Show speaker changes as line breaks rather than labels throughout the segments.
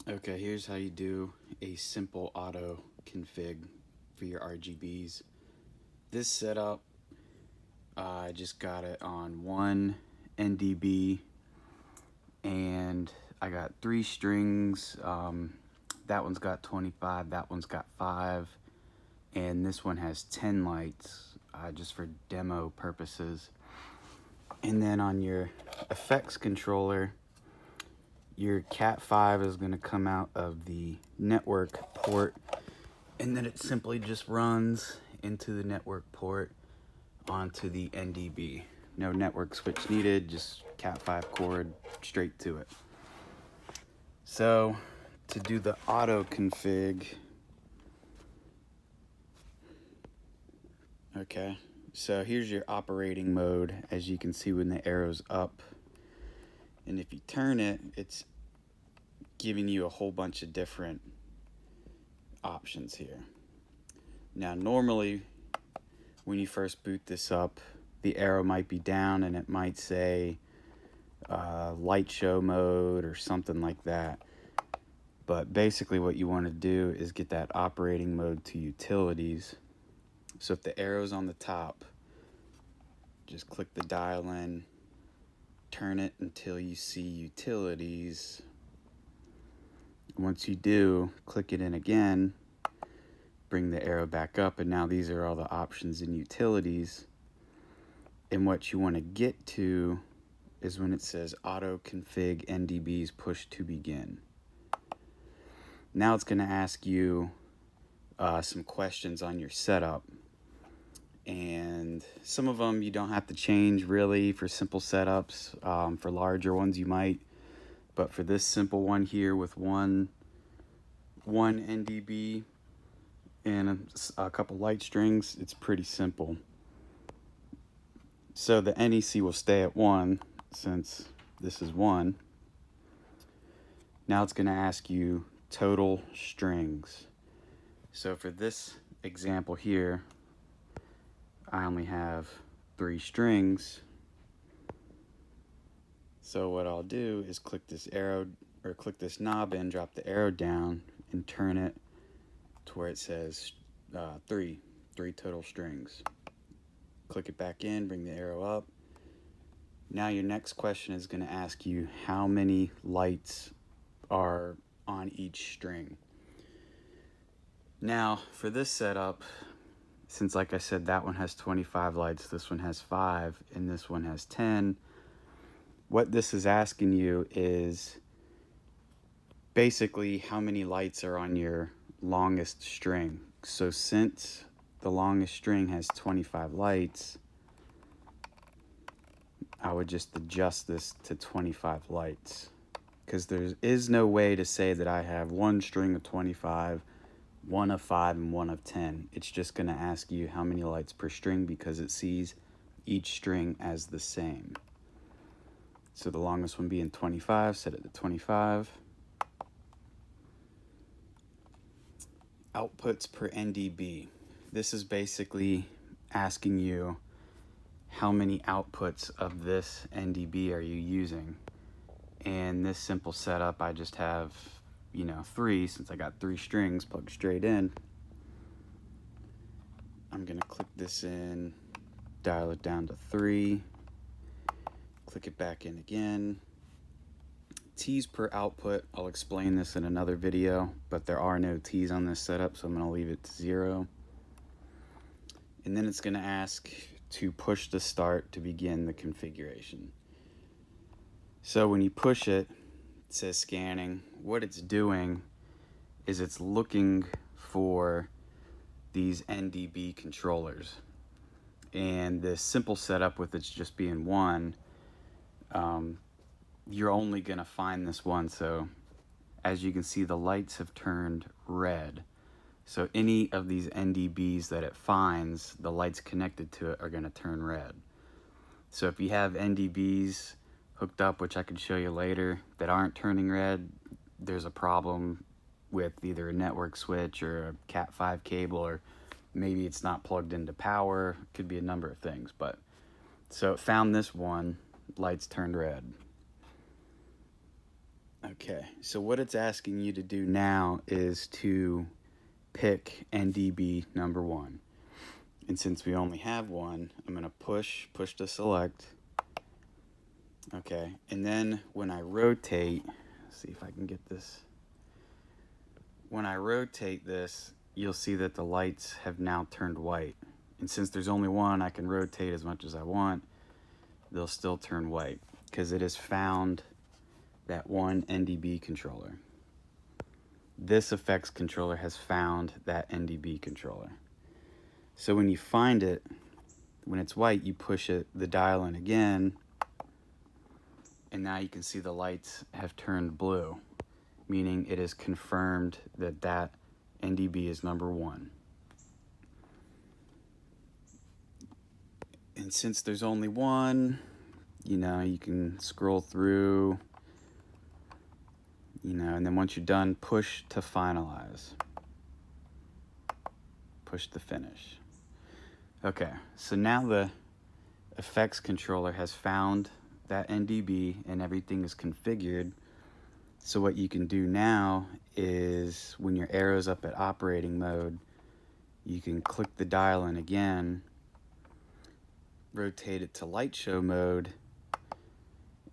Okay, here's how you do a simple auto config for your RGBs. This setup, I just got it on one NDB and I got 3 strings. That one's got 25, that one's got 5, and this one has 10 lights just for demo purposes. And then on your effects controller, your Cat5 is going to come out of the network port, and then it simply just runs into the network port onto the NDB. No network switch needed, just Cat5 cord straight to it. So to do the auto config, okay, so here's your operating mode. As you can see when the arrow's up, and if you turn it, it's giving you a whole bunch of different options here. Now normally when you first boot this up, the arrow might be down and it might say light show mode or something like that. But basically what you want to do is get that operating mode to utilities. So if the arrow's on the top, just click the dial in, turn it until you see utilities. Once you do, click it in again, bring the arrow back up, and now these are all the options in utilities. And what you want to get to is when it says auto config NDBs push to begin. Now it's going to ask you some questions on your setup, and some of them you don't have to change really for simple setups. For larger ones you might, but for this simple one here with one NDB and a couple light strings, it's pretty simple. So the NEC will stay at 1 since this is 1. Now it's going to ask you total strings. So for this example here, I only have 3 strings. So what I'll do is click this arrow, or click this knob and drop the arrow down and turn it to where it says 3 total strings. Click it back in, bring the arrow up. Now your next question is going to ask you how many lights are on each string. Now for this setup, since like I said that one has 25 lights, this one has 5, and this one has 10, what this is asking you is basically how many lights are on your longest string. So since the longest string has 25 lights, I would just adjust this to 25 lights, because there is no way to say that I have one string of 25, one of 5, and one of 10. It's just going to ask you how many lights per string because it sees each string as the same. So the longest one being 25, set it to 25. Outputs per NDB. This is basically asking you how many outputs of this NDB are you using. And this simple setup, I just have 3, since I got 3 strings plugged straight in. I'm gonna click this in, dial it down to 3, click it back in again. T's per output, I'll explain this in another video, but there are no T's on this setup, so I'm gonna leave it to 0. And then it's gonna ask to push the start to begin the configuration. So when you push it, it says scanning. What it's doing is it's looking for these NDB controllers. And this simple setup with it's just being 1, you're only going to find this one. So as you can see, the lights have turned red. So any of these NDBs that it finds, the lights connected to it are going to turn red. So if you have NDBs hooked up, which I can show you later, that aren't turning red, there's a problem with either a network switch or a Cat5 cable, or maybe it's not plugged into power. Could be a number of things. But so it found this one, lights turned red. Okay, so what it's asking you to do now is to pick NDB number 1. And since we only have one, I'm going to push to select. Okay, and then when I rotate, let's see if I can get this. When I rotate this, you'll see that the lights have now turned white. And since there's only one, I can rotate as much as I want. They'll still turn white because it has found that one NDB controller. This effects controller has found that NDB controller. So when you find it, when it's white, you push the dial in again, and now you can see the lights have turned blue, meaning it is confirmed that that NDB is number 1. And since there's only one, you can scroll through, and then once you're done, push to finalize. Push to finish. Okay, so now the effects controller has found that NDB and everything is configured. So what you can do now is when your arrow's up at operating mode, you can click the dial in again, rotate it to light show mode,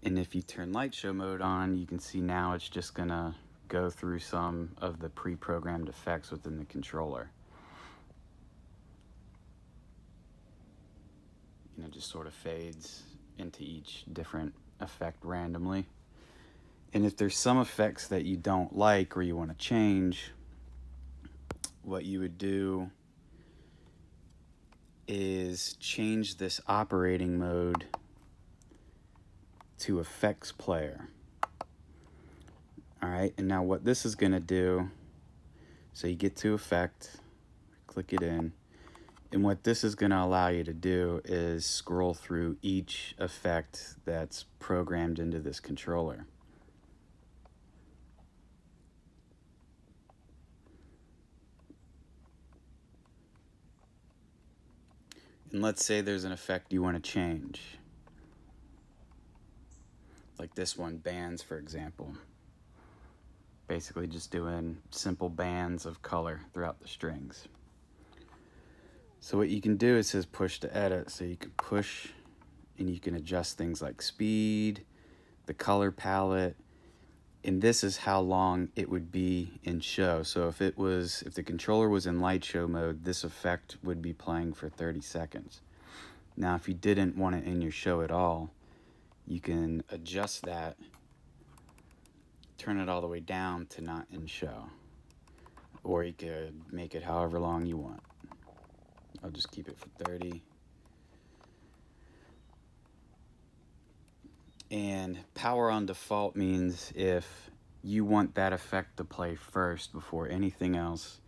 and if you turn light show mode on, you can see now it's just gonna go through some of the pre-programmed effects within the controller. It just sort of fades into each different effect randomly. And if there's some effects that you don't like or you want to change, what you would do is change this operating mode to effects player. Alright, and now what this is going to do, so you get to effect, click it in, and what this is going to allow you to do is scroll through each effect that's programmed into this controller. And let's say there's an effect you want to change. Like this one, bands, for example. Basically just doing simple bands of color throughout the strings. So what you can do, it says push to edit, so you can push and you can adjust things like speed, the color palette, and this is how long it would be in show. So if the controller was in light show mode, this effect would be playing for 30 seconds. Now if you didn't want it in your show at all, you can adjust that, turn it all the way down to not in show, or you could make it however long you want. I'll just keep it for 30. And power on default means if you want that effect to play first before anything else,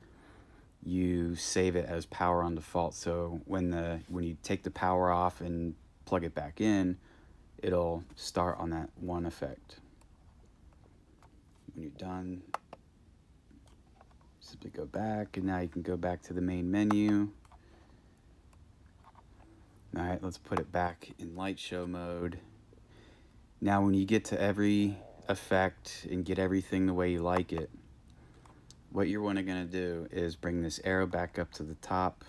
you save it as power on default. So when you take the power off and plug it back in, it'll start on that one effect. When you're done, simply go back, and now you can go back to the main menu. Alright, let's put it back in light show mode. Now when you get to every effect and get everything the way you like it, what you're going to do is bring this arrow back up to the top,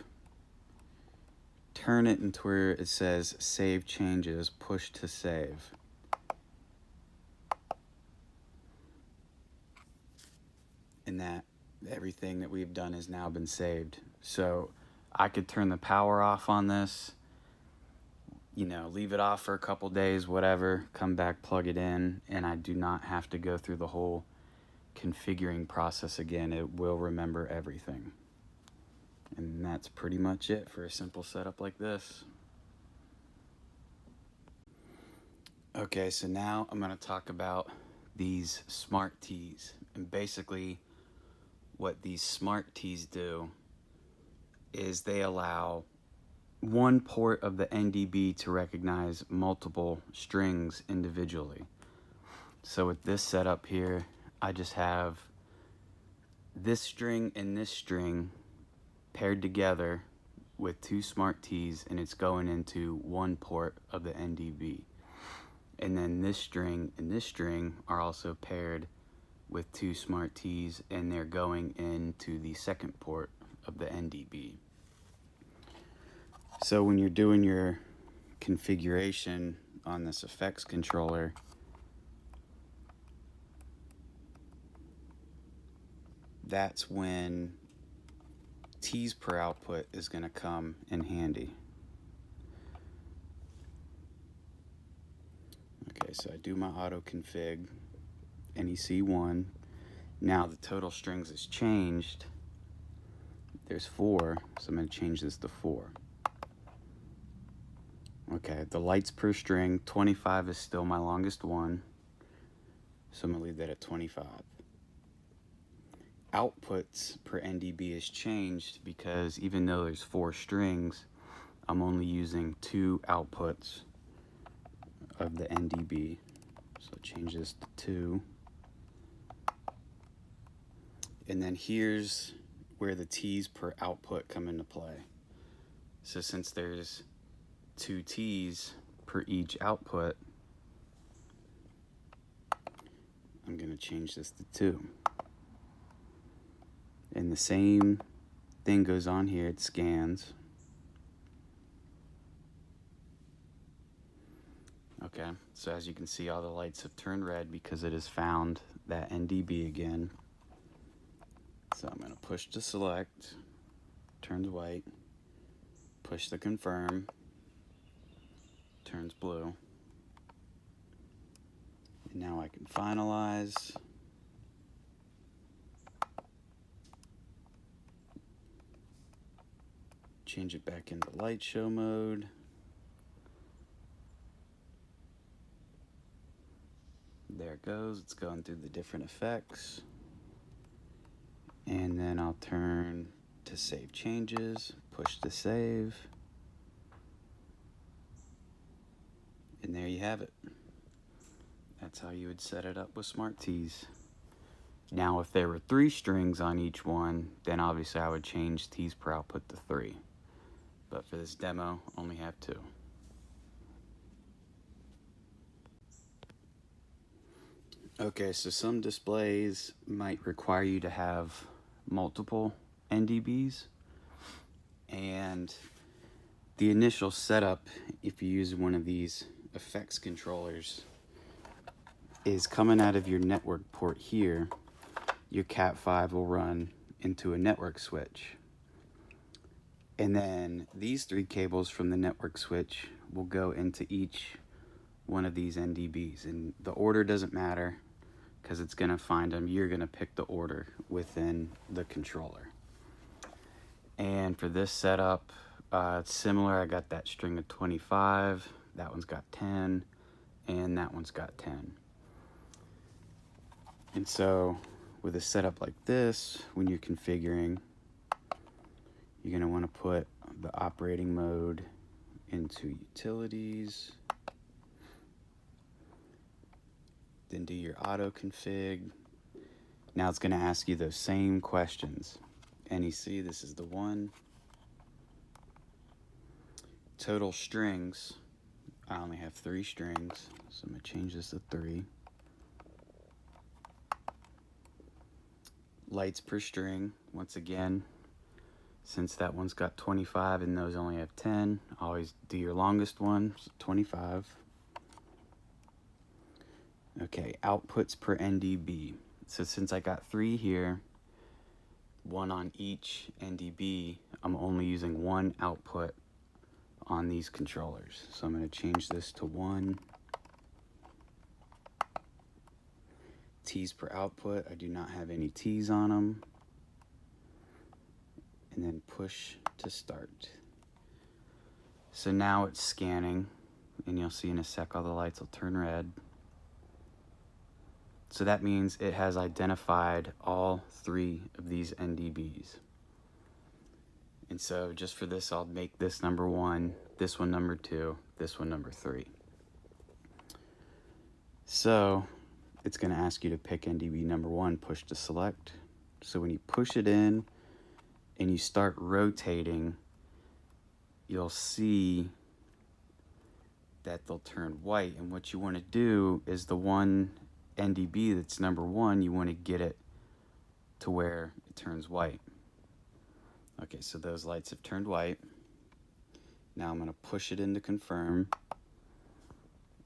turn it into where it says save changes, push to save. And that everything that we've done has now been saved. So I could turn the power off on this, leave it off for a couple days, whatever, come back, plug it in, and I do not have to go through the whole configuring process again. It will remember everything. And that's pretty much it for a simple setup like this. Okay, so now I'm going to talk about these smart tees. And basically what these smart tees do is they allow one port of the NDB to recognize multiple strings individually. So with this setup here, I just have this string and this string paired together with two smart tees, and it's going into one port of the NDB. And then this string and this string are also paired with two smart T's, and they're going into the second port of the NDB. So when you're doing your configuration on this effects controller, that's when T's per output is going to come in handy. Okay, so I do my auto config, NEC1. Now the total strings is changed. There's 4, so I'm going to change this to 4. Okay, the lights per string, 25 is still my longest one, so I'm going to leave that at 25. Outputs per NDB is changed because even though there's 4 strings, I'm only using 2 outputs of the NDB. So I'll change this to 2. And then here's where the T's per output come into play. So since there's 2 T's per each output, I'm going to change this to 2. And the same thing goes on here, it scans. Okay, so as you can see, all the lights have turned red because it has found that NDB again. So I'm going to push to select, turns white, push to confirm, turns blue. And now I can finalize. Change it back into light show mode. There it goes, it's going through the different effects. And then I'll turn to save changes, push to save. And there you have it. That's how you would set it up with Smart T's. Now if there were 3 strings on each one, then obviously I would change T's per output to 3. But for this demo, only have 2. Okay, so some displays might require you to have multiple NDBs, and the initial setup, if you use one of these effects controllers, is coming out of your network port here. Your Cat5 will run into a network switch, and then these 3 cables from the network switch will go into each one of these NDBs, and the order doesn't matter because it's going to find them. You're going to pick the order within the controller. And for this setup, it's similar. I got that string of 25, that one's got 10, and that one's got 10. And so with a setup like this, when you're configuring, you're going to want to put the operating mode into utilities, then do your auto config. Now it's going to ask you those same questions. NEC, this is the one. Total strings, I only have 3 strings, so I'm going to change this to 3. Lights per string, once again, since that one's got 25 and those only have 10, always do your longest one, so 25. Okay, outputs per NDB. So since I got 3 here, 1 on each NDB, I'm only using 1 output on these controllers. So I'm going to change this to 1. T's per output, I do not have any T's on them. And then push to start. So now it's scanning, and you'll see in a sec all the lights will turn red. So that means it has identified all 3 of these NDBs. And so just for this, I'll make this number 1, this one number 2, this one number 3. So it's going to ask you to pick NDB number 1, push to select. So when you push it in and you start rotating, you'll see that they'll turn white. And what you want to do is the one NDB that's number 1, you want to get it to where it turns white. Okay, so those lights have turned white. Now I'm going to push it into confirm,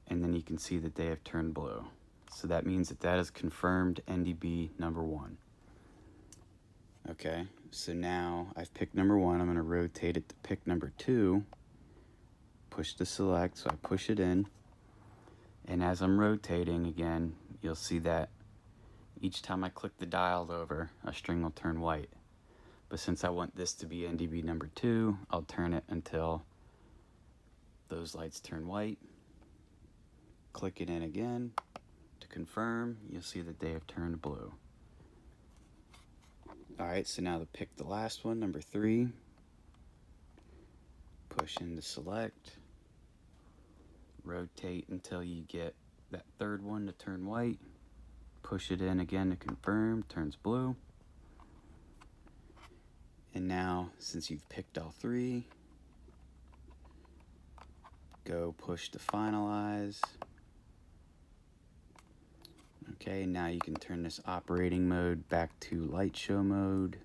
and then you can see that they have turned blue. So that means that that is confirmed NDB number 1. Okay, so now I've picked number 1. I'm going to rotate it to pick number 2. Push to select, so I push it in. And as I'm rotating again, you'll see that each time I click the dial over, a string will turn white. But since I want this to be NDB number 2, I'll turn it until those lights turn white. Click it in again to confirm. You'll see that they have turned blue. Alright, so now to pick the last one, number 3. Push into select. Rotate until you get that third one to turn white. Push it in again to confirm, turns blue. And now, since you've picked all 3, go push to finalize. Okay, now you can turn this operating mode back to light show mode.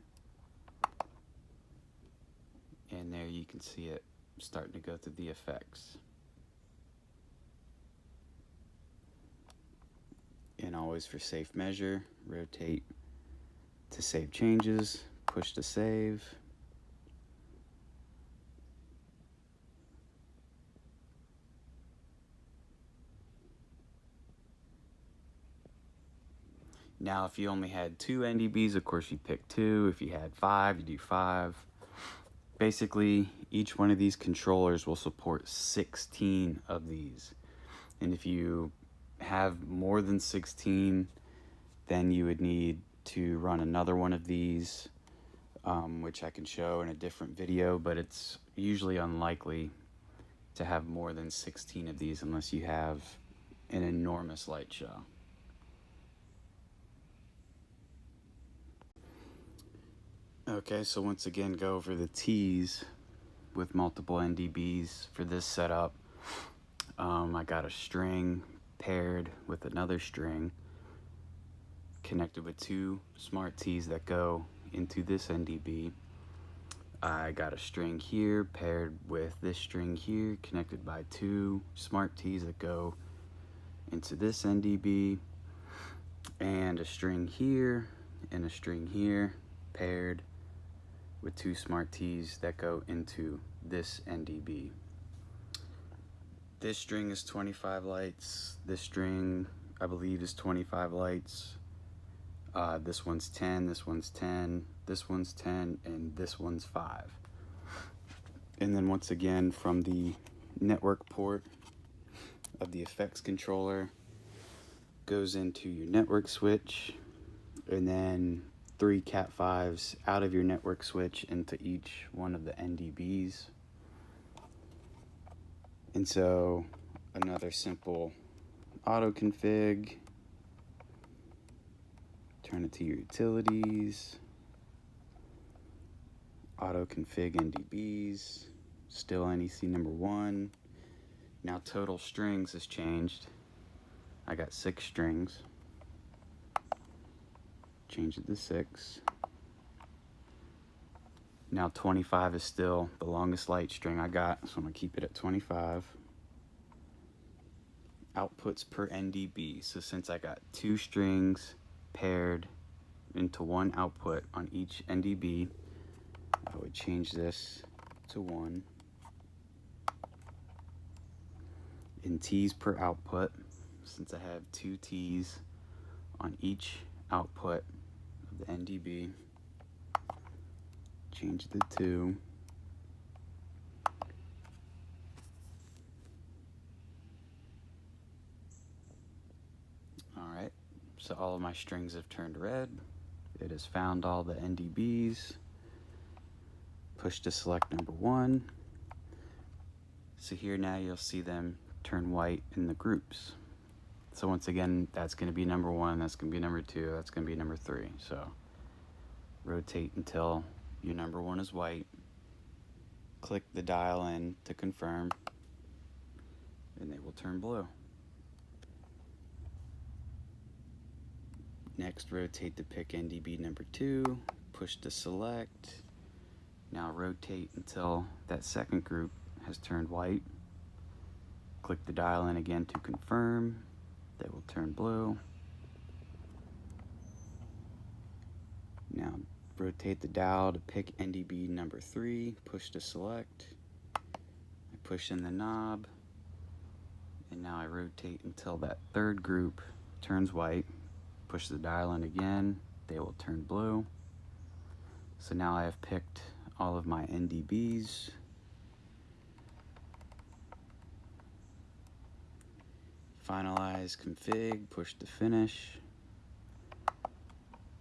And there you can see it starting to go through the effects. And always for safe measure, rotate to save changes, push to save. Now if you only had 2 NDBs, of course you pick 2. If you had 5, you do 5. Basically, each one of these controllers will support 16 of these. And if you have more than 16, then you would need to run another one of these, which I can show in a different video, but it's usually unlikely to have more than 16 of these unless you have an enormous light show. Okay, so once again, go over the T's with multiple NDBs for this setup. I got a string paired with another string connected with 2 smart T's that go into this NDB. I got a string here paired with this string here connected by 2 smart T's that go into this NDB, and a string here and a string here paired with 2 smart T's that go into this NDB. This string is 25 lights. This string, I believe, is 25 lights. This one's 10, this one's 10, this one's 10, and this one's 5. And then once again, from the network port of the effects controller, goes into your network switch, and then 3 Cat5s out of your network switch into each one of the NDBs. And so another simple auto config, turn it to your utilities, auto config NDBs, still NEC number 1. Now total strings has changed. I got 6 strings. Change it to 6. Now 25 is still the longest light string I got, so I'm going to keep it at 25. Outputs per NDB. So since I got 2 strings paired into 1 output on each NDB, I would change this to 1. In T's per output, since I have 2 T's on each output of the NDB, change the 2. Alright, so all of my strings have turned red. It has found all the NDBs. Push to select number 1. So here now you'll see them turn white in the groups. So once again, that's going to be number 1, that's going to be number 2, that's going to be number 3. So rotate until your number 1 is white. Click the dial in to confirm. and they will turn blue. Next, rotate to pick NDB number 2, push to select. Now rotate until that second group has turned white. Click the dial in again to confirm. They will turn blue. Now rotate the dial to pick NDB number 3, push to select. I push in the knob, and now I rotate until that third group turns white. Push the dial in again, they will turn blue. So now I have picked all of my NDBs. Finalize config, push to finish.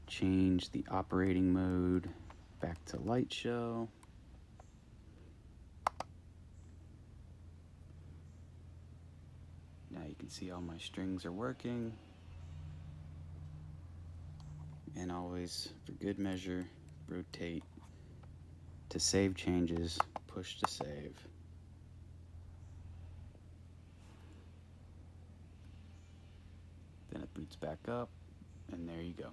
Change the operating mode back to light show. Now you can see all my strings are working. And always, for good measure, rotate to save changes, push to save. Then it boots back up, and there you go.